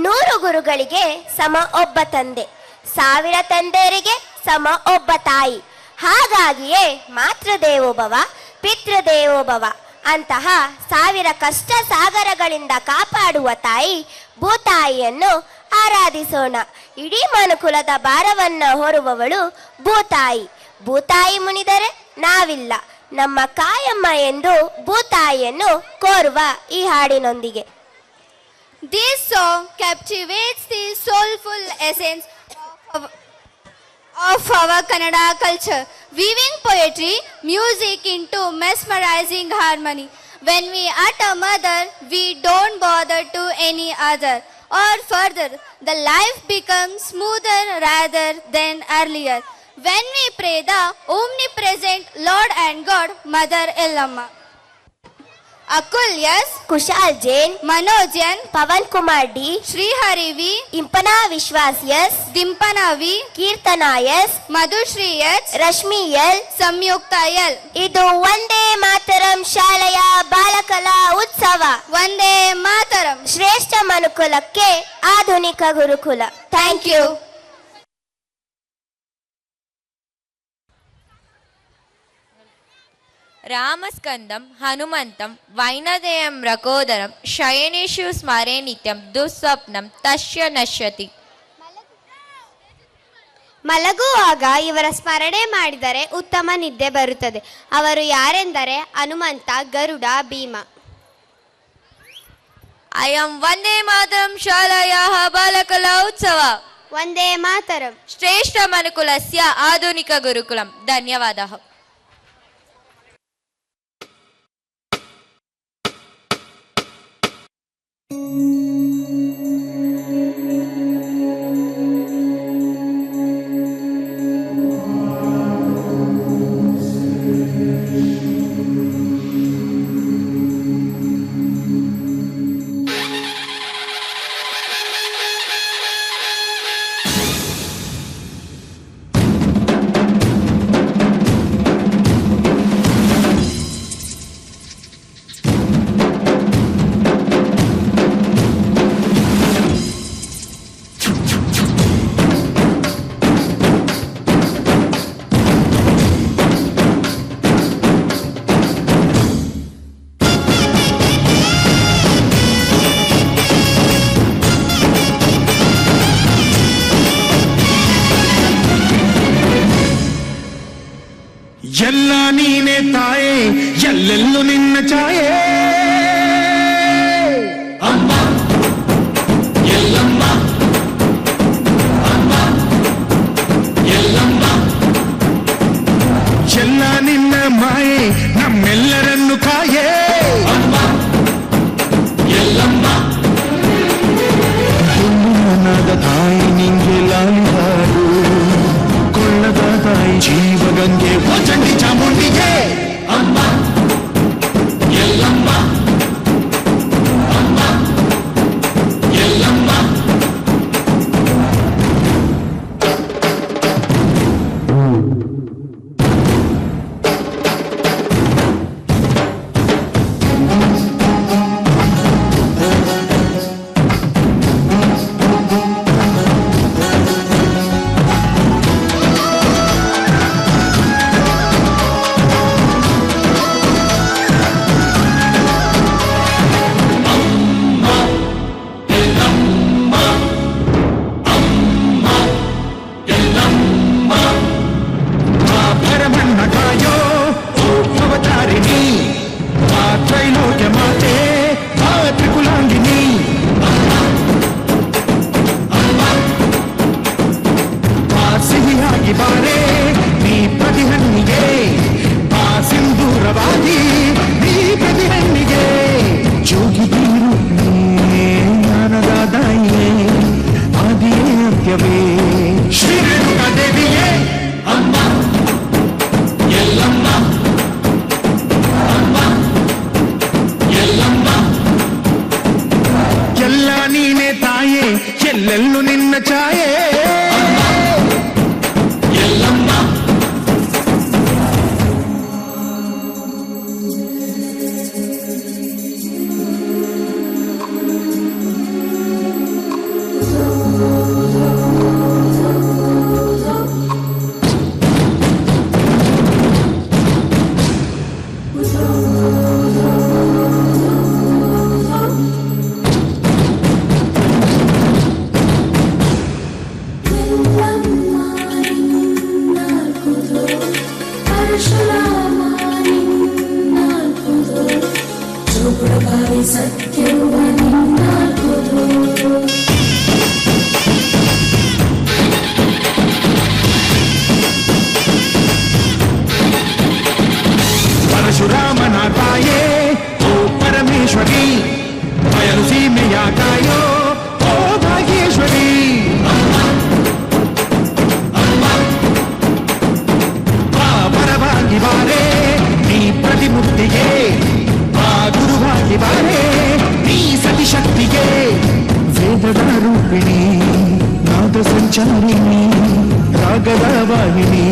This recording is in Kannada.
100 ಗುರುಗಳಿಗೆ ಸಮ ಒಬ್ಬ ತಂದೆ, 1000 ತಂದೆಯರಿಗೆ ಸಮ ಒಬ್ಬ ತಾಯಿ. ಹಾಗಾಗಿಯೇ ಮಾತೃದೇವೋಭವ, ಪಿತೃದೇವೋಭವ ಅಂತಹ 1000 ಕಷ್ಟ ಸಾಗರಗಳಿಂದ ಕಾಪಾಡುವ ತಾಯಿ ಭೂತಾಯಿಯನ್ನು ಆರಾಧಿಸೋಣ. ಇಡೀ ಮನುಕುಲದ ಭಾರವನ್ನ ಹೊರುವವಳು ಭೂತಾಯಿ. ಭೂತಾಯಿ ಮುನಿದರೆ ನಾವಿಲ್ಲ, ನಮ್ಮ ಕಾಯಮ್ಮ ಎಂದು ಭೂತಾಯಿಯನ್ನು ಕೋರುವ ಈ ಹಾಡಿನೊಂದಿಗೆ. This song captivates the soulful essence of our Kannada culture, weaving poetry, music into mesmerizing harmony. When we utter mother, we don't bother to any other. Or further, the life becomes smoother rather than earlier. When we pray the omnipresent Lord and God, Mother Ellamma. Akul S, Kushal Jain, Manoj N, Pavan Kumar D, Srihari V, Impana Vishwas S, Dimpana V, Keerthana S, Madhushri H, Rashmi L. Samyukta L. ಇದು ವಂದೇ ಮಾತರಂ ಶಾಲೆಯ ಬಾಲಕಲಾ ಉತ್ಸವ. Vande Mataram. ಶ್ರೇಷ್ಠ ಮನುಕುಲಕ್ಕೆ ಆಧುನಿಕ ಗುರುಕುಲ. Thank you. ರಾಮಸ್ಕಂದಂ ಹನುಮಂತಂ ವೈನದೇಯಂ ರಕೋದರಂ ಶಯನೇಶು ಸ್ಮರೇ ನಿತ್ಯಂ ದುಸ್ವಪ್ನಂ ತಸ್ಯ ನಶ್ಯತಿ. ಮಲಗುವಾಗ ಇವರ ಸ್ಮರಣೆ ಮಾಡಿದರೆ ಉತ್ತಮ ನಿದ್ದೆ ಬರುತ್ತದೆ. ಅವರು ಯಾರೆಂದರೆ ಹನುಮಂತ, ಗರುಡ, ಭೀಮ. ಅಯಂ ವಂದೇ ಮಾತರಂ ಶಾಲಾಯಾಃ ಬಾಲಕಲಾ ಉತ್ಸವ. ವಂದೇ ಮಾತರಂ. ಶ್ರೇಷ್ಠ ಮನುಕುಲಸ್ಯ ಆಧುನಿಕ ಗುರುಕುಲಂ. ಧನ್ಯವಾದಃ. ಎಲ್ಲ ನೀನೆ ತಾಯೇ, ಎಲ್ಲೆಲ್ಲೂ ನಿನ್ನ ಛಾಯೆ. ಅಮ್ಮ ಎಲ್ಲಮ್ಮ, ಅಮ್ಮ ಎಲ್ಲಮ್ಮ, ಎಲ್ಲ ನಿನ್ನ ಮಾಯೆ ನಮ್ಮೆಲ್ಲರನ್ನು ಕಾಯೇ. ಅಮ್ಮ ಎಲ್ಲಮ್ಮ, ಮನದ ತಾಯಿ ನಿಂಗೆ ಲಾಲಿಹಾಡು, ಕೊಳ್ಳದ ತಾಯಿ ಜೀವಗಂಗೆ ಚಂಡಿ ಚಾಮುಂಡಿಗೆ. ಅಮ್ಮ ಎಲ್ಲಮ್ಮ, ಅಮ್ಮ ಎಲ್ಲಮ್ಮ. ಪರಶುರಾಮನ ತಾಯೇ ಓ ಪರಮೇಶ್ವರಿ, ಬಯಲು ಸೀಮೆಯ ಕಾಯೋ ಓ ಭಾಗ್ಯೇಶ್ವರಿ. ಪರವಾಗಿ ಬಾರೆ ನೀ ಪ್ರತಿಮೂರ್ತಿಗೆ, ಆ ಗುರುವಾಗಿ ಬಾರೆ ನೀ ಸತಿಶಕ್ತಿಗೆ. ವೇದದ ರೂಪಿಣಿ, ನಾದ ಸಂಚಾರಿಣಿ, ರಾಗದ ವಾಹಿನಿ,